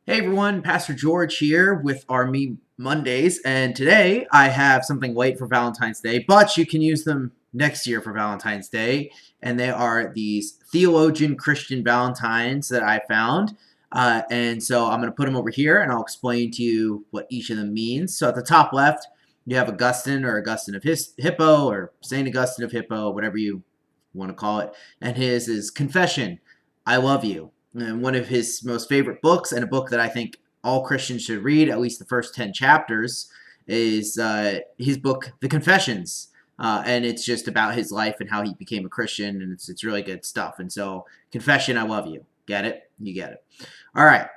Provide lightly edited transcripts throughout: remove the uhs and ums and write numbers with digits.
Hey everyone, Pastor George here with our Me Mondays, and today I have something late for Valentine's Day, but you can use them next year for Valentine's Day, and they are these Theologian Christian Valentines that I found. And so I'm going to put them over here, and I'll explain to you what each of them means. So at the top left, you have Augustine or Augustine of Hippo or St. Augustine of Hippo, whatever you want to call it, and his is Confession, I Love You. And one of his most favorite books, and a book that I think all Christians should read, at least the first 10 chapters, is his book, The Confessions. And it's just about his life and how he became a Christian, and it's really good stuff. And so, Confession, I Love You. Get it? You get it. All right.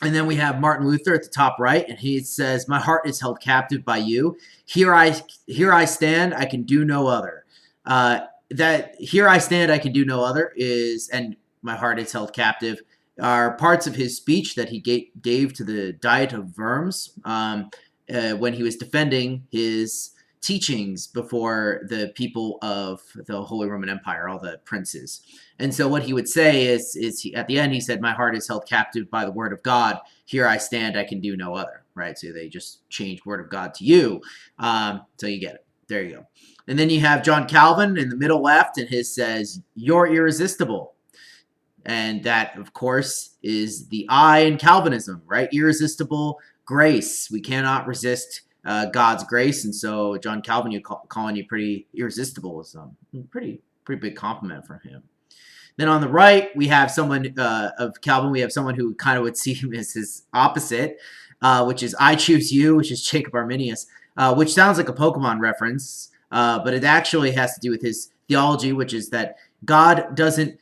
And then we have Martin Luther at the top right, and he says, "My heart is held captive by you. Here I stand, I can do no other." That "here I stand, I can do no other" is, and "my heart is held captive" are parts of his speech that he gave to the Diet of Worms when he was defending his teachings before the people of the Holy Roman Empire, all the princes. And so what he would say is at the end, he said, "My heart is held captive by the word of God. Here I stand, I can do no other." Right? So they just changed word of God to you. So you get it. There you go. And then you have John Calvin in the middle left, and his says, "You're irresistible." And that, of course, is the I in Calvinism, right? Irresistible grace. We cannot resist God's grace. And so John Calvin, calling you pretty irresistible is pretty big compliment from him. Then on the right, we have someone of Calvin. We have someone who kind of would see him as his opposite, which is "I choose you," which is Jacob Arminius, which sounds like a Pokemon reference, but it actually has to do with his theology, which is that God doesn't.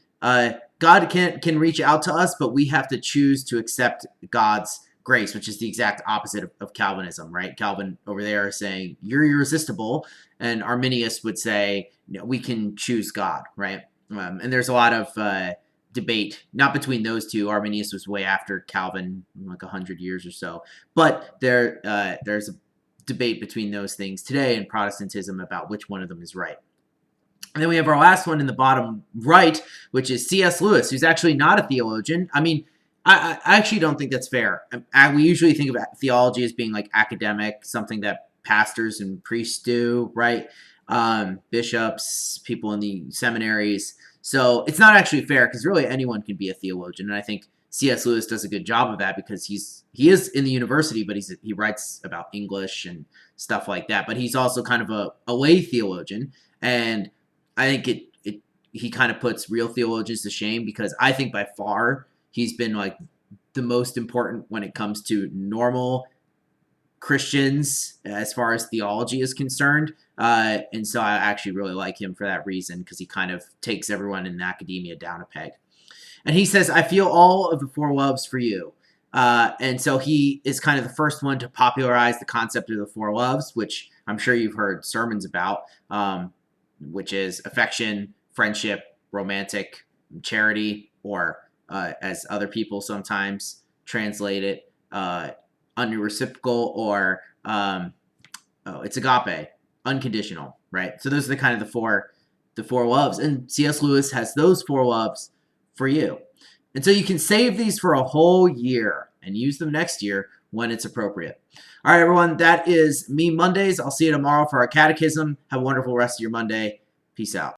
God can reach out to us, but we have to choose to accept God's grace, which is the exact opposite of Calvinism, right? Calvin over there is saying, "You're irresistible," and Arminius would say, "We can choose God," right? And there's a lot of debate, not between those two. Arminius was way after Calvin, like 100 years or so. But there's a debate between those things today in Protestantism about which one of them is right. And then we have our last one in the bottom right, which is C.S. Lewis, who's actually not a theologian. I mean, I actually don't think that's fair. We usually think of theology as being like academic, something that pastors and priests do, right? Bishops, people in the seminaries. So it's not actually fair because really anyone can be a theologian. And I think C.S. Lewis does a good job of that because he is in the university, but he writes about English and stuff like that. But he's also kind of a lay theologian. And I think he kind of puts real theologians to shame because I think by far he's been like the most important when it comes to normal Christians as far as theology is concerned. And so I actually really like him for that reason because he kind of takes everyone in academia down a peg. And he says, "I feel all of the four loves for you." And so he is kind of the first one to popularize the concept of the four loves, which I'm sure you've heard sermons about. Which is affection, friendship, romantic, charity, or as other people sometimes translate it, unreciprocal, or it's agape, unconditional, right? So those are the four loves, and C.S. Lewis has those four loves for you, and so you can save these for a whole year and use them next year when it's appropriate. All right, everyone, that is Me Mondays. I'll see you tomorrow for our catechism. Have a wonderful rest of your Monday. Peace out.